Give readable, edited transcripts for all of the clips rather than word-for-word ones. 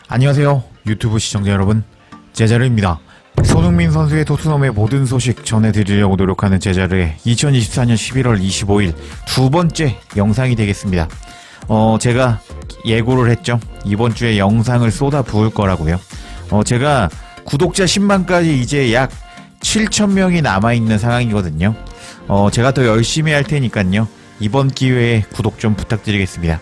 안녕하세요 유튜브 시청자 여러분, 제자르입니다. 손흥민 선수의 토트넘의 모든 소식 전해드리려고 노력하는 제자르의 2024년 11월 25일 두 번째 영상이 되겠습니다. 제가 예고를 했죠. 이번 주에 영상을 쏟아 부을 거라고요. 제가 구독자 10만까지 이제 약 7,000명이 남아있는 상황이거든요. 제가 더 열심히 할 테니까요. 이번 기회에 구독 좀 부탁드리겠습니다.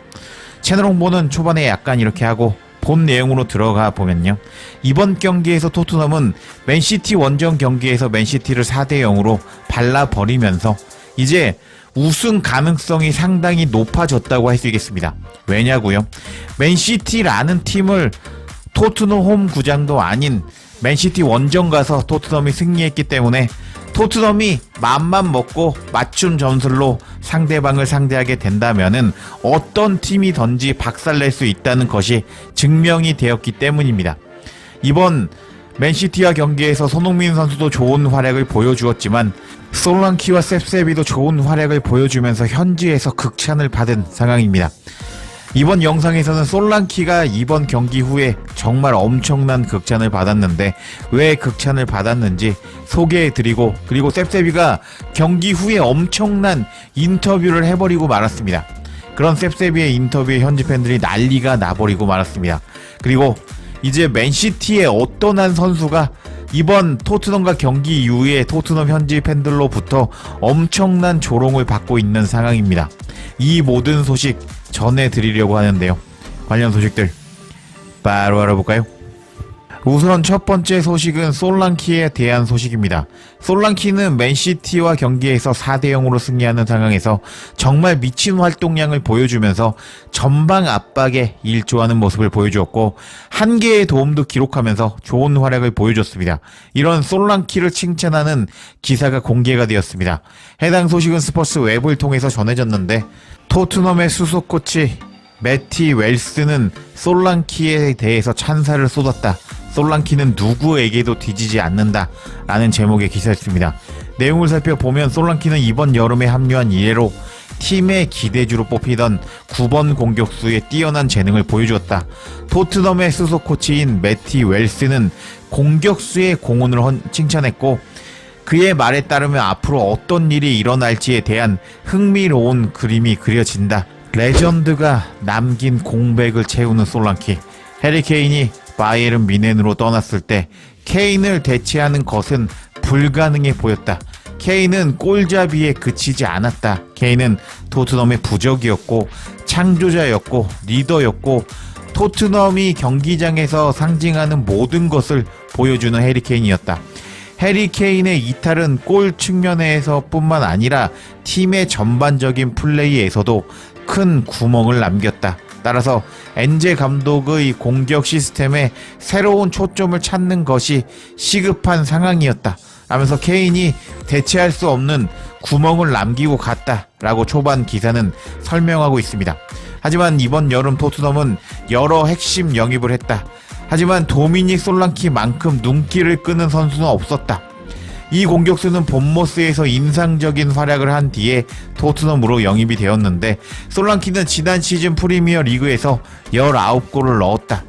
채널 홍보는 초반에 약간 이렇게 하고 본 내용으로 들어가 보면요. 이번 경기에서 토트넘은 맨시티 원정 경기에서 맨시티를 4대0으로 발라버리면서 이제 우승 가능성이 상당히 높아졌다고 할 수 있겠습니다. 왜냐고요? 맨시티라는 팀을 토트넘 홈 구장도 아닌 맨시티 원정 가서 토트넘이 승리했기 때문에 토트넘이 맘만 먹고 맞춤 전술로 상대방을 상대하게 된다면은 어떤 팀이든지 박살낼 수 있다는 것이 증명이 되었기 때문입니다. 이번 맨시티와 경기에서 손흥민 선수도 좋은 활약을 보여주었지만 솔랑키와 셉셉이도 좋은 활약을 보여주면서 현지에서 극찬을 받은 상황입니다. 이번 영상에서는 솔랑키가 이번 경기 후에 정말 엄청난 극찬을 받았는데 왜 극찬을 받았는지 소개해드리고, 그리고 셉셉이가 경기 후에 엄청난 인터뷰를 해버리고 말았습니다. 그런 셉셉이의 인터뷰에 현지 팬들이 난리가 나버리고 말았습니다. 그리고 이제 맨시티의 어떤 한 선수가 이번 토트넘과 경기 이후에 토트넘 현지 팬들로부터 엄청난 조롱을 받고 있는 상황입니다. 이 모든 소식 전해드리려고 하는데요. 관련 소식들 바로 알아볼까요? 우선 첫 번째 소식은 솔랑키에 대한 소식입니다. 솔랑키는 맨시티와 경기에서 4대0으로 승리하는 상황에서 정말 미친 활동량을 보여주면서 전방 압박에 일조하는 모습을 보여주었고 한 개의 도움도 기록하면서 좋은 활약을 보여줬습니다. 이런 솔랑키를 칭찬하는 기사가 공개가 되었습니다. 해당 소식은 스포츠 웹을 통해서 전해졌는데 토트넘의 수석 코치 매티 웰스는 솔랑키에 대해서 찬사를 쏟았다. 솔랑키는 누구에게도 뒤지지 않는다 라는 제목의 기사였습니다. 내용을 살펴보면 솔랑키는 이번 여름에 합류한 이래로 팀의 기대주로 뽑히던 9번 공격수의 뛰어난 재능을 보여주었다. 토트넘의 수석 코치인 매티 웰스는 공격수의 공헌을 칭찬했고 그의 말에 따르면 앞으로 어떤 일이 일어날지에 대한 흥미로운 그림이 그려진다. 레전드가 남긴 공백을 채우는 솔랑키. 해리 케인이 바이에른 뮌헨으로 떠났을 때 케인을 대체하는 것은 불가능해 보였다. 케인은 골잡이에 그치지 않았다. 케인은 토트넘의 부적이었고 창조자였고 리더였고 토트넘이 경기장에서 상징하는 모든 것을 보여주는 해리 케인이었다. 해리 케인의 이탈은 골 측면에서 뿐만 아니라 팀의 전반적인 플레이에서도 큰 구멍을 남겼다. 따라서 엔제 감독의 공격 시스템에 새로운 초점을 찾는 것이 시급한 상황이었다 하면서 케인이 대체할 수 없는 구멍을 남기고 갔다 라고 초반 기사는 설명하고 있습니다. 하지만 이번 여름 토트넘은 여러 핵심 영입을 했다. 하지만 도미닉 솔랑키만큼 눈길을 끄는 선수는 없었다. 이 공격수는 본머스에서 인상적인 활약을 한 뒤에 토트넘으로 영입이 되었는데 솔랑키는 지난 시즌 프리미어 리그에서 19골을 넣었다.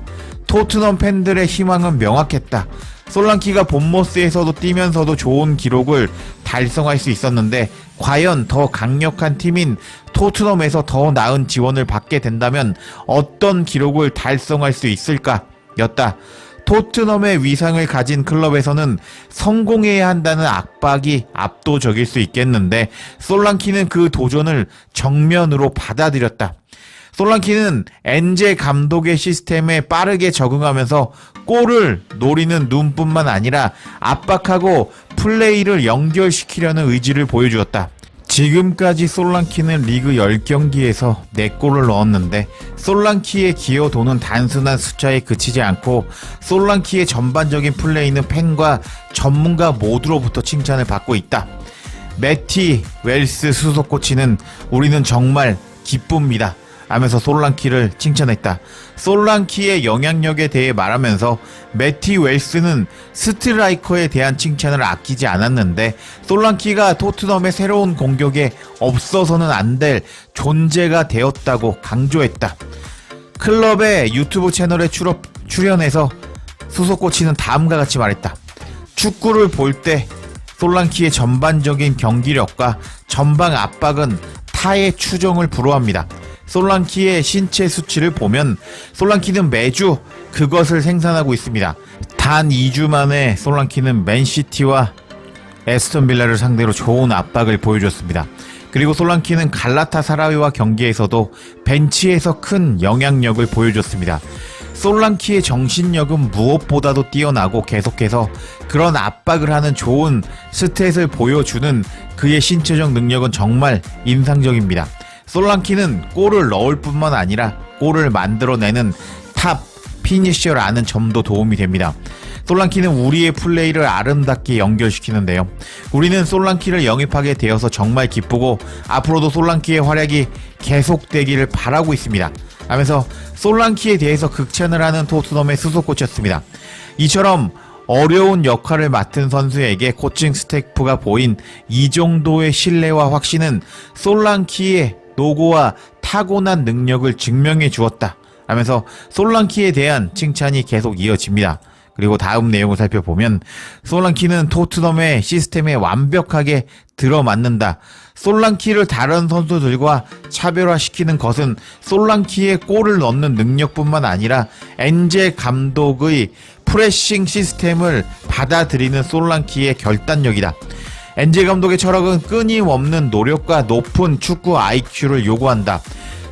토트넘 팬들의 희망은 명확했다. 솔랑키가 본머스에서도 뛰면서도 좋은 기록을 달성할 수 있었는데 과연 더 강력한 팀인 토트넘에서 더 나은 지원을 받게 된다면 어떤 기록을 달성할 수 있을까? 였다. 토트넘의 위상을 가진 클럽에서는 성공해야 한다는 압박이 압도적일 수 있겠는데 솔랑키는 그 도전을 정면으로 받아들였다. 솔랑키는 엔제 감독의 시스템에 빠르게 적응하면서 골을 노리는 눈뿐만 아니라 압박하고 플레이를 연결시키려는 의지를 보여주었다. 지금까지 솔랑키는 리그 10경기에서 4골을 넣었는데 솔랑키의 기여도는 단순한 숫자에 그치지 않고 솔랑키의 전반적인 플레이는 팬과 전문가 모두로부터 칭찬을 받고 있다. 매티 웰스 수석 코치는 우리는 정말 기쁩니다 하면서 솔랑키를 칭찬했다. 솔랑키의 영향력에 대해 말하면서 매티 웰스는 스트라이커에 대한 칭찬을 아끼지 않았는데 솔랑키가 토트넘의 새로운 공격에 없어서는 안 될 존재가 되었다고 강조했다. 클럽의 유튜브 채널에 출연해서 수소 코치는 다음과 같이 말했다. 축구를 볼 때 솔랑키의 전반적인 경기력과 전방 압박은 타의 추종을 불허합니다. 솔랑키의 신체 수치를 보면 솔랑키는 매주 그것을 생산하고 있습니다. 단 2주 만에 솔랑키는 맨시티와 에스턴 빌라를 상대로 좋은 압박을 보여줬습니다. 그리고 솔랑키는 갈라타사라위와 경기에서도 벤치에서 큰 영향력을 보여줬습니다. 솔랑키의 정신력은 무엇보다도 뛰어나고 계속해서 그런 압박을 하는 좋은 스탯을 보여주는 그의 신체적 능력은 정말 인상적입니다. 솔랑키는 골을 넣을 뿐만 아니라 골을 만들어내는 탑 피니셔라는 점도 도움이 됩니다. 솔랑키는 우리의 플레이를 아름답게 연결시키는데요. 우리는 솔랑키를 영입하게 되어서 정말 기쁘고 앞으로도 솔랑키의 활약이 계속되기를 바라고 있습니다. 하면서 솔랑키에 대해서 극찬을 하는 토트넘의 수소 코치였습니다. 이처럼 어려운 역할을 맡은 선수에게 코칭 스태프가 보인 이 정도의 신뢰와 확신은 솔랑키의 노고와 타고난 능력을 증명해 주었다 하면서 솔랑키에 대한 칭찬이 계속 이어집니다. 그리고 다음 내용을 살펴보면 솔랑키는 토트넘의 시스템에 완벽하게 들어맞는다. 솔랑키를 다른 선수들과 차별화시키는 것은 솔랑키의 골을 넣는 능력뿐만 아니라 엔제 감독의 프레싱 시스템을 받아들이는 솔랑키의 결단력이다. 엔제 감독의 철학은 끊임없는 노력과 높은 축구 IQ를 요구한다.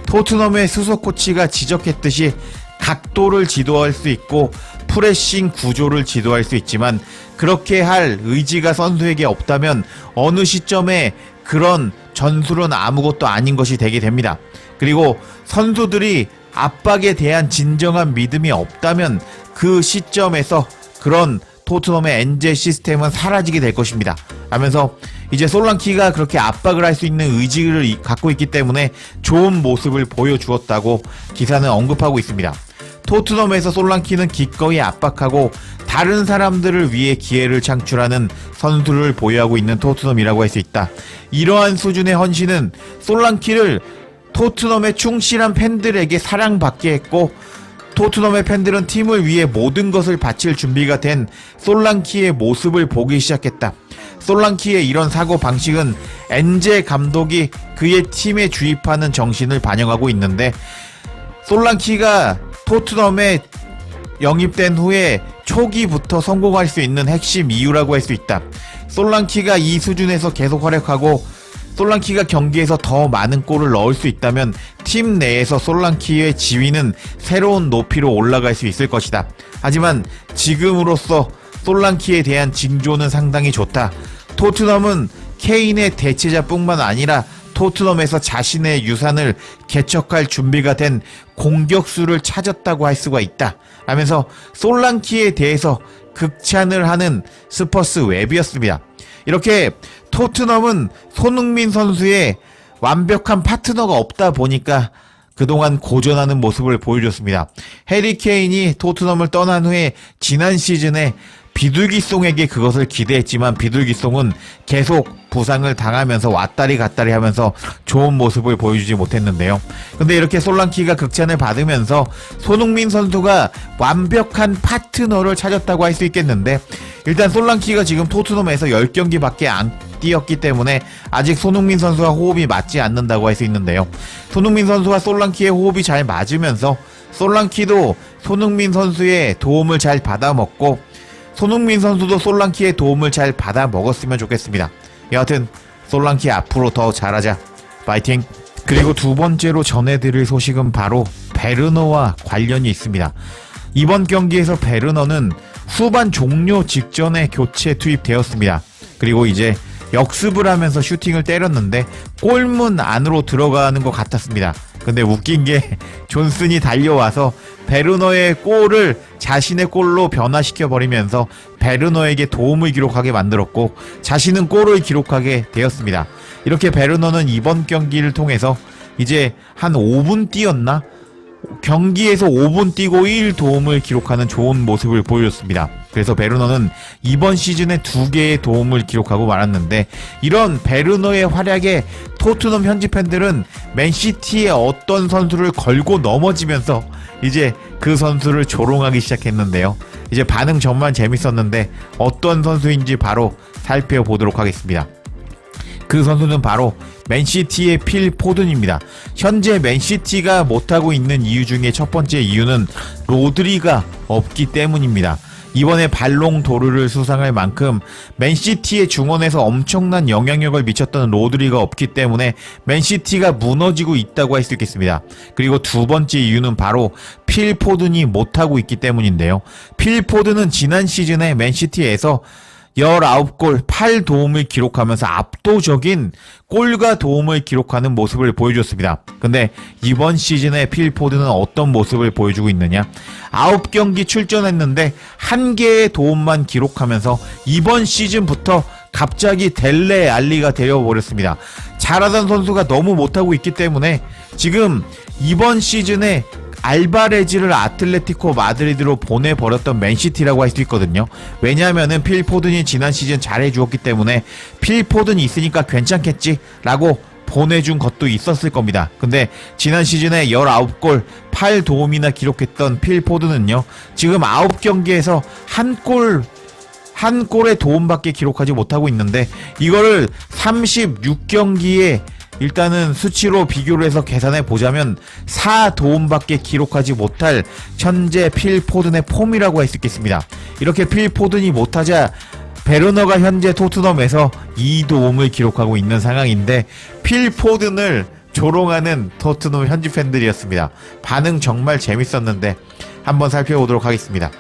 토트넘의 수소 코치가 지적했듯이 각도를 지도할 수 있고 프레싱 구조를 지도할 수 있지만 그렇게 할 의지가 선수에게 없다면 어느 시점에 그런 전술은 아무것도 아닌 것이 되게 됩니다. 그리고 선수들이 압박에 대한 진정한 믿음이 없다면 그 시점에서 그런 토트넘의 엔제 시스템은 사라지게 될 것입니다. 하면서 이제 솔랑키가 그렇게 압박을 할 수 있는 의지를 갖고 있기 때문에 좋은 모습을 보여주었다고 기사는 언급하고 있습니다. 토트넘에서 솔랑키는 기꺼이 압박하고 다른 사람들을 위해 기회를 창출하는 선수를 보유하고 있는 토트넘이라고 할 수 있다. 이러한 수준의 헌신은 솔랑키를 토트넘의 충실한 팬들에게 사랑받게 했고 토트넘의 팬들은 팀을 위해 모든 것을 바칠 준비가 된 솔랑키의 모습을 보기 시작했다. 솔랑키의 이런 사고 방식은 엔제 감독이 그의 팀에 주입하는 정신을 반영하고 있는데 솔랑키가 토트넘에 영입된 후에 초기부터 성공할 수 있는 핵심 이유라고 할 수 있다. 솔랑키가 이 수준에서 계속 활약하고 솔랑키가 경기에서 더 많은 골을 넣을 수 있다면 팀 내에서 솔랑키의 지위는 새로운 높이로 올라갈 수 있을 것이다. 하지만 지금으로서 솔랑키에 대한 징조는 상당히 좋다. 토트넘은 케인의 대체자뿐만 아니라 토트넘에서 자신의 유산을 개척할 준비가 된 공격수를 찾았다고 할 수가 있다 하면서 솔랑키에 대해서 극찬을 하는 스퍼스 웹이었습니다. 이렇게 토트넘은 손흥민 선수의 완벽한 파트너가 없다 보니까 그동안 고전하는 모습을 보여줬습니다. 해리 케인이 토트넘을 떠난 후에 지난 시즌에 비둘기송에게 그것을 기대했지만 비둘기송은 계속 부상을 당하면서 왔다리 갔다리 하면서 좋은 모습을 보여주지 못했는데요. 근데 이렇게 솔랑키가 극찬을 받으면서 손흥민 선수가 완벽한 파트너를 찾았다고 할 수 있겠는데 일단 솔랑키가 지금 토트넘에서 10경기밖에 안 뛰었기 때문에 아직 손흥민 선수와 호흡이 맞지 않는다고 할 수 있는데요. 손흥민 선수와 솔랑키의 호흡이 잘 맞으면서 솔랑키도 손흥민 선수의 도움을 잘 받아먹고 손흥민 선수도 솔랑키의 도움을 잘 받아 먹었으면 좋겠습니다. 여하튼 솔랑키 앞으로 더 잘하자. 파이팅! 그리고 두 번째로 전해드릴 소식은 바로 베르너와 관련이 있습니다. 이번 경기에서 베르너는 후반 종료 직전에 교체 투입되었습니다. 그리고 이제 역습을 하면서 슈팅을 때렸는데 골문 안으로 들어가는 것 같았습니다. 근데 웃긴 게 존슨이 달려와서 베르너의 골을 자신의 골로 변화시켜버리면서 베르너에게 도움을 기록하게 만들었고 자신은 골을 기록하게 되었습니다. 이렇게 베르너는 이번 경기를 통해서 이제 한 5분 뛰었나? 경기에서 5분 뛰고 1 도움을 기록하는 좋은 모습을 보여줬습니다. 그래서 베르너는 이번 시즌에 2개의 도움을 기록하고 말았는데 이런 베르너의 활약에 토트넘 현지 팬들은 맨시티의 어떤 선수를 걸고 넘어지면서 이제 그 선수를 조롱하기 시작했는데요. 이제 반응 정말 재밌었는데 어떤 선수인지 바로 살펴보도록 하겠습니다. 그 선수는 바로 맨시티의 필 포든입니다. 현재 맨시티가 못하고 있는 이유 중에 첫 번째 이유는 로드리가 없기 때문입니다. 이번에 발롱도르를 수상할 만큼 맨시티의 중원에서 엄청난 영향력을 미쳤던 로드리가 없기 때문에 맨시티가 무너지고 있다고 할 수 있겠습니다. 그리고 두 번째 이유는 바로 필 포든이 못하고 있기 때문인데요. 필 포든은 지난 시즌에 맨시티에서 19골 8도움을 기록하면서 압도적인 골과 도움을 기록하는 모습을 보여줬습니다. 근데 이번 시즌에 필 포든은 어떤 모습을 보여주고 있느냐? 9경기 출전했는데 1개의 도움만 기록하면서 이번 시즌부터 갑자기 델레 알리가 되어버렸습니다. 잘하던 선수가 너무 못하고 있기 때문에 지금 이번 시즌에 알바레즈를 아틀레티코 마드리드로 보내버렸던 맨시티라고 할 수 있거든요. 왜냐하면은 필 포든이 지난 시즌 잘해주었기 때문에 필 포든이 있으니까 괜찮겠지 라고 보내준 것도 있었을 겁니다. 근데 지난 시즌에 19골 8도움이나 기록했던 필 포든은요, 지금 9경기에서 한 골의 도움밖에 기록하지 못하고 있는데, 이거를 36경기에 일단은 수치로 비교를 해서 계산해 보자면 4도움밖에 기록하지 못할 현재 필 포든의 폼이라고 할 수 있겠습니다. 이렇게 필 포든이 못하자 베르너가 현재 토트넘에서 2도움을 기록하고 있는 상황인데, 필 포든을 조롱하는 토트넘 현지 팬들이었습니다. 반응 정말 재밌었는데 한번 살펴보도록 하겠습니다.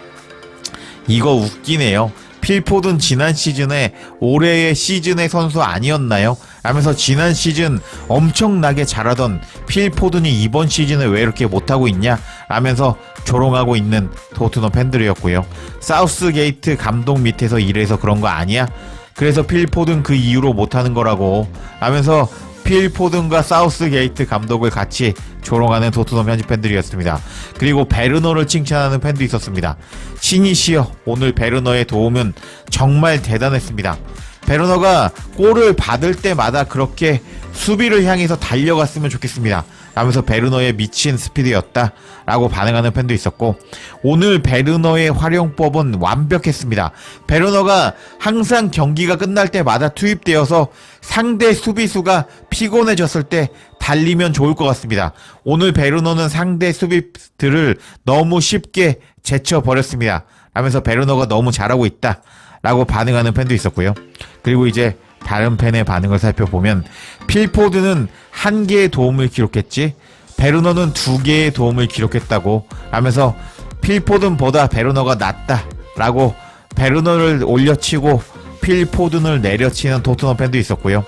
이거 웃기네요. 필 포든 지난 시즌에 올해의 시즌의 선수 아니었나요? 하면서 지난 시즌 엄청나게 잘하던 필 포든이 이번 시즌에 왜 이렇게 못하고 있냐? 라면서 조롱하고 있는 토트넘 팬들이었고요. 사우스게이트 감독 밑에서 일해서 그런 거 아니야? 그래서 필 포든 그 이유로 못하는 거라고 하면서 필 포든과 사우스게이트 감독을 같이 조롱하는 토트넘 현지 팬들이었습니다. 그리고 베르너를 칭찬하는 팬도 있었습니다. 신이시여, 오늘 베르너의 도움은 정말 대단했습니다. 베르너가 골을 받을 때마다 그렇게 수비를 향해서 달려갔으면 좋겠습니다. 라면서 베르너의 미친 스피드였다 라고 반응하는 팬도 있었고, 오늘 베르너의 활용법은 완벽했습니다. 베르너가 항상 경기가 끝날 때마다 투입되어서 상대 수비수가 피곤해졌을 때 달리면 좋을 것 같습니다. 오늘 베르너는 상대 수비들을 너무 쉽게 제쳐버렸습니다. 라면서 베르너가 너무 잘하고 있다 라고 반응하는 팬도 있었고요. 그리고 이제 다른 팬의 반응을 살펴보면, 필포드는 1개의 도움을 기록했지 베르너는 2개의 도움을 기록했다고 하면서 필포든보다 베르너가 낫다 라고 베르너를 올려치고 필포든을 내려치는 토트넘 팬도 있었고요.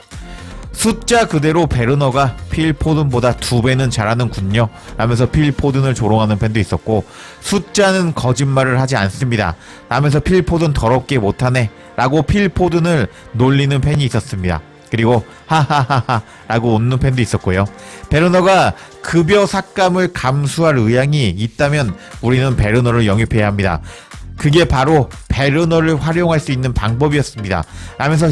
숫자 그대로 베르너가 필포든보다 2배는 잘하는군요 라면서 필포든을 조롱하는 팬도 있었고, 숫자는 거짓말을 하지 않습니다 라면서 필포든 더럽게 못하네 라고 필포든을 놀리는 팬이 있었습니다. 그리고 하하하하 라고 웃는 팬도 있었고요. 베르너가 급여 삭감을 감수할 의향이 있다면 우리는 베르너를 영입해야 합니다. 그게 바로 베르너를 활용할 수 있는 방법이었습니다 라면서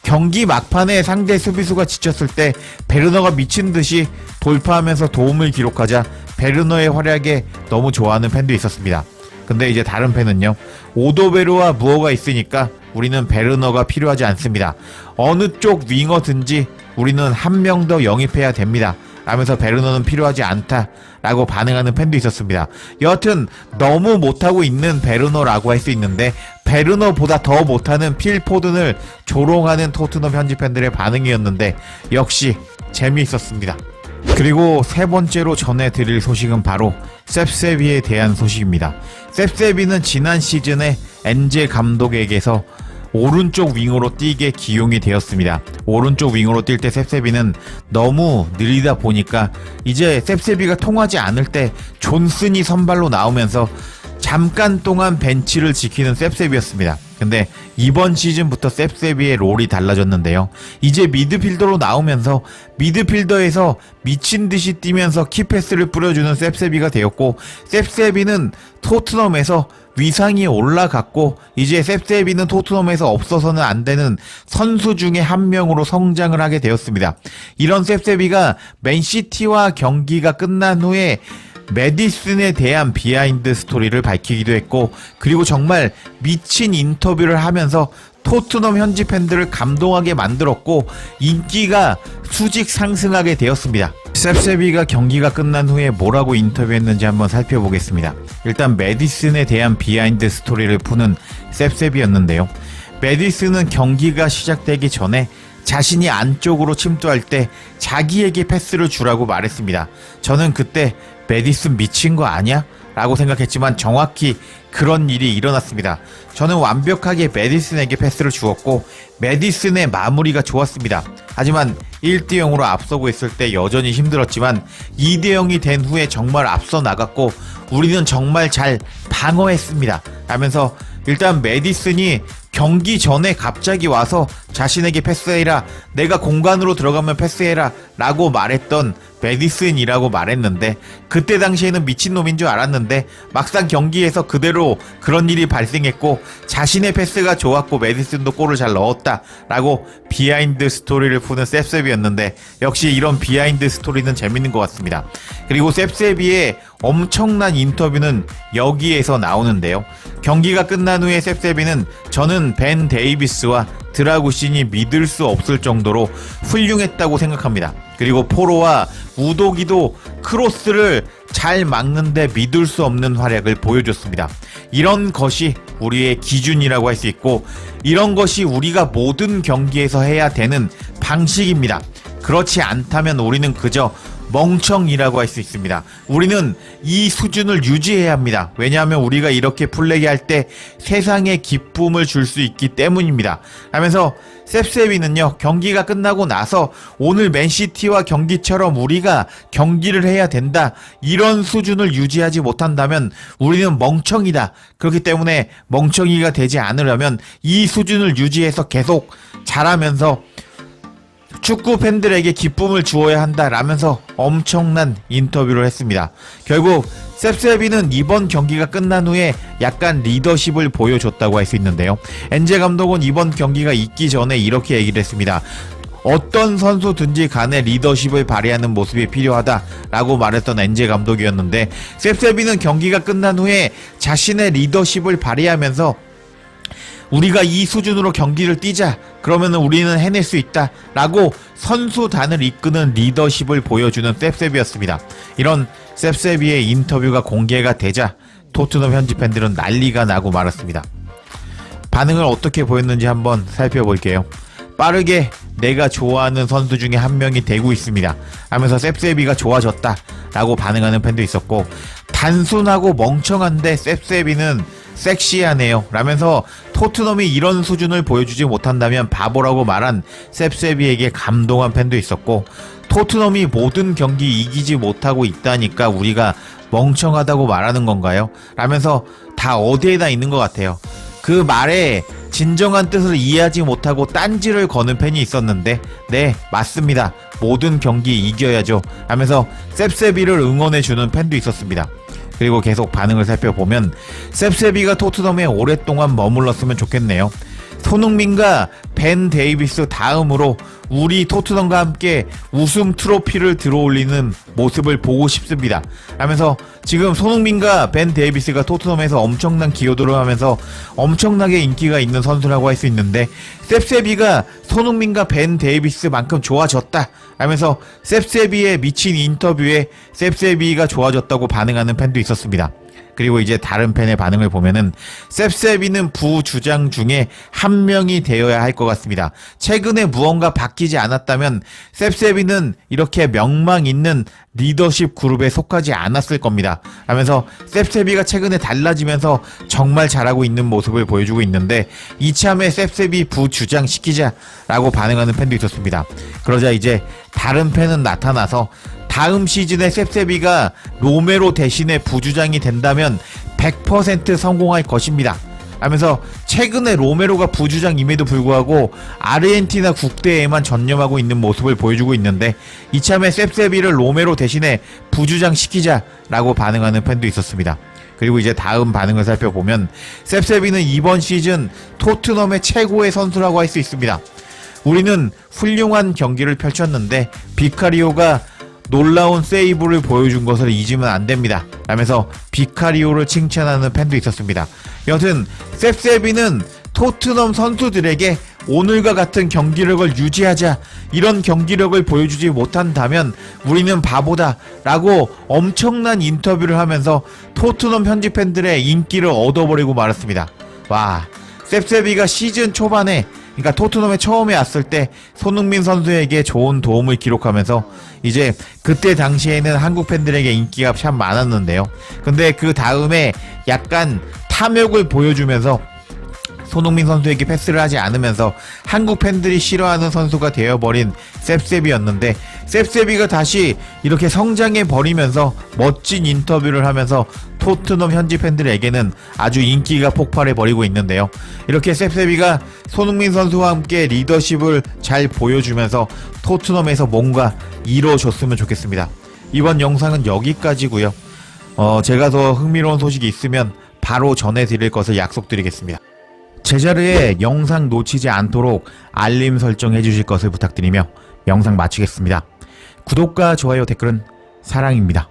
경기 막판에 상대 수비수가 지쳤을 때 베르너가 미친듯이 돌파하면서 도움을 기록하자 베르너의 활약에 너무 좋아하는 팬도 있었습니다. 근데 이제 다른 팬은요, 오도베르와 무어가 있으니까 우리는 베르너가 필요하지 않습니다. 어느 쪽 윙어든지 우리는 한 명 더 영입해야 됩니다 라면서 베르너는 필요하지 않다 라고 반응하는 팬도 있었습니다. 여하튼 너무 못하고 있는 베르너라고 할 수 있는데, 베르너보다 더 못하는 필 포든을 조롱하는 토트넘 현지 팬들의 반응이었는데 역시 재미있었습니다. 그리고 세 번째로 전해드릴 소식은 바로 셉세비에 대한 소식입니다. 셉세비는 지난 시즌에 엔제 감독에게서 오른쪽 윙으로 뛰게 기용이 되었습니다. 오른쪽 윙으로 뛸 때 셉세비는 너무 느리다 보니까 이제 셉세비가 통하지 않을 때 존슨이 선발로 나오면서 잠깐 동안 벤치를 지키는 셉세비였습니다. 근데 이번 시즌부터 셉세비의 롤이 달라졌는데요. 이제 미드필더로 나오면서 미드필더에서 미친듯이 뛰면서 키패스를 뿌려주는 셉세비가 되었고, 셉세비는 토트넘에서 위상이 올라갔고, 이제 셉세비는 토트넘에서 없어서는 안 되는 선수 중에 한 명으로 성장을 하게 되었습니다. 이런 셉세비가 맨시티와 경기가 끝난 후에 메디슨에 대한 비하인드 스토리를 밝히기도 했고, 그리고 정말 미친 인터뷰를 하면서 토트넘 현지 팬들을 감동하게 만들었고 인기가 수직 상승하게 되었습니다. 셉세비가 경기가 끝난 후에 뭐라고 인터뷰했는지 한번 살펴보겠습니다. 일단 메디슨에 대한 비하인드 스토리를 푸는 셉세비였는데요. 메디슨은 경기가 시작되기 전에 자신이 안쪽으로 침투할 때 자기에게 패스를 주라고 말했습니다. 저는 그때 메디슨 미친 거 아니야? 라고 생각했지만 정확히 그런 일이 일어났습니다. 저는 완벽하게 메디슨에게 패스를 주었고 메디슨의 마무리가 좋았습니다. 하지만 1대0으로 앞서고 있을 때 여전히 힘들었지만 2대0이 된 후에 정말 앞서 나갔고 우리는 정말 잘 방어했습니다. 하면서 일단 메디슨이 경기 전에 갑자기 와서 자신에게 패스해라, 내가 공간으로 들어가면 패스해라 라고 말했던 메디슨이라고 말했는데, 그때 당시에는 미친놈인 줄 알았는데 막상 경기에서 그대로 그런 일이 발생했고 자신의 패스가 좋았고 메디슨도 골을 잘 넣었다 라고 비하인드 스토리를 푸는 셉세비였는데, 역시 이런 비하인드 스토리는 재밌는 것 같습니다. 그리고 셉세비의 엄청난 인터뷰는 여기에서 나오는데요. 경기가 끝난 후에 셉세비는 저는 벤 데이비스와 드라구신이 믿을 수 없을 정도로 훌륭했다고 생각합니다. 그리고 포로와 우도기도 크로스를 잘 막는데 믿을 수 없는 활약을 보여줬습니다. 이런 것이 우리의 기준이라고 할 수 있고 이런 것이 우리가 모든 경기에서 해야 되는 방식입니다. 그렇지 않다면 우리는 그저 멍청이라고 할 수 있습니다. 우리는 이 수준을 유지해야 합니다. 왜냐하면 우리가 이렇게 플레이할 때 세상에 기쁨을 줄 수 있기 때문입니다. 하면서 셉세비는요, 경기가 끝나고 나서 오늘 맨시티와 경기처럼 우리가 경기를 해야 된다, 이런 수준을 유지하지 못한다면 우리는 멍청이다. 그렇기 때문에 멍청이가 되지 않으려면 이 수준을 유지해서 계속 잘하면서 축구 팬들에게 기쁨을 주어야 한다라면서 엄청난 인터뷰를 했습니다. 결국 셉세비는 이번 경기가 끝난 후에 약간 리더십을 보여줬다고 할 수 있는데요. 엔제 감독은 이번 경기가 있기 전에 이렇게 얘기를 했습니다. 어떤 선수든지 간에 리더십을 발휘하는 모습이 필요하다라고 말했던 엔제 감독이었는데, 셉세비는 경기가 끝난 후에 자신의 리더십을 발휘하면서 우리가 이 수준으로 경기를 뛰자, 그러면 우리는 해낼 수 있다 라고 선수단을 이끄는 리더십을 보여주는 셉세비였습니다. 이런 셉세비의 인터뷰가 공개가 되자 토트넘 현지 팬들은 난리가 나고 말았습니다. 반응을 어떻게 보였는지 한번 살펴볼게요. 빠르게 내가 좋아하는 선수 중에 한 명이 되고 있습니다 하면서 셉세비가 좋아졌다 라고 반응하는 팬도 있었고, 단순하고 멍청한데 셉세비는 섹시하네요 라면서 토트넘이 이런 수준을 보여주지 못한다면 바보라고 말한 셉세비에게 감동한 팬도 있었고, 토트넘이 모든 경기 이기지 못하고 있다니까 우리가 멍청하다고 말하는 건가요? 라면서 다 어디에나 있는 것 같아요. 그 말에 진정한 뜻을 이해하지 못하고 딴지를 거는 팬이 있었는데, 네, 맞습니다. 모든 경기 이겨야죠 하면서 셉세비를 응원해주는 팬도 있었습니다. 그리고 계속 반응을 살펴보면 셉세비가 토트넘에 오랫동안 머물렀으면 좋겠네요. 손흥민과 벤 데이비스 다음으로 우리 토트넘과 함께 우승 트로피를 들어올리는 모습을 보고 싶습니다 하면서, 지금 손흥민과 벤 데이비스가 토트넘에서 엄청난 기여도를 하면서 엄청나게 인기가 있는 선수라고 할 수 있는데, 셉세비가 손흥민과 벤 데이비스만큼 좋아졌다 하면서 셉세비의 미친 인터뷰에 셉세비가 좋아졌다고 반응하는 팬도 있었습니다. 그리고 이제 다른 팬의 반응을 보면은 셉세비는 부주장 중에 한 명이 되어야 할 것 같습니다. 최근에 무언가 바뀌지 않았다면 셉세비는 이렇게 명망 있는 리더십 그룹에 속하지 않았을 겁니다 하면서 셉세비가 최근에 달라지면서 정말 잘하고 있는 모습을 보여주고 있는데 이참에 셉세비 부주장 시키자라고 반응하는 팬도 있었습니다. 그러자 이제 다른 팬은 나타나서 다음 시즌에 셉세비가 로메로 대신에 부주장이 된다면 100% 성공할 것입니다 하면서, 최근에 로메로가 부주장임에도 불구하고 아르헨티나 국대에만 전념하고 있는 모습을 보여주고 있는데 이참에 셉세비를 로메로 대신에 부주장 시키자라고 반응하는 팬도 있었습니다. 그리고 이제 다음 반응을 살펴보면 셉세비는 이번 시즌 토트넘의 최고의 선수라고 할 수 있습니다. 우리는 훌륭한 경기를 펼쳤는데 비카리오가 놀라운 세이브를 보여준 것을 잊으면 안 됩니다. 라면서 비카리오를 칭찬하는 팬도 있었습니다. 여튼 셉세비는 토트넘 선수들에게 오늘과 같은 경기력을 유지하자, 이런 경기력을 보여주지 못한다면 우리는 바보다 라고 엄청난 인터뷰를 하면서 토트넘 현지 팬들의 인기를 얻어버리고 말았습니다. 와, 셉세비가 시즌 초반에, 그러니까 토트넘에 처음에 왔을 때 손흥민 선수에게 좋은 도움을 기록하면서 이제 그때 당시에는 한국 팬들에게 인기가 참 많았는데요. 근데 그 다음에 약간 탐욕을 보여주면서 손흥민 선수에게 패스를 하지 않으면서 한국 팬들이 싫어하는 선수가 되어버린 셉세비였는데, 셉세비가 다시 이렇게 성장해 버리면서 멋진 인터뷰를 하면서 토트넘 현지 팬들에게는 아주 인기가 폭발해 버리고 있는데요. 이렇게 셉세비가 손흥민 선수와 함께 리더십을 잘 보여주면서 토트넘에서 뭔가 이루어졌으면 좋겠습니다. 이번 영상은 여기까지고요. 제가 더 흥미로운 소식이 있으면 바로 전해드릴 것을 약속드리겠습니다. 제자리에 영상 놓치지 않도록 알림 설정해 주실 것을 부탁드리며 영상 마치겠습니다. 구독과 좋아요, 댓글은 사랑입니다.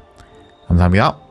감사합니다.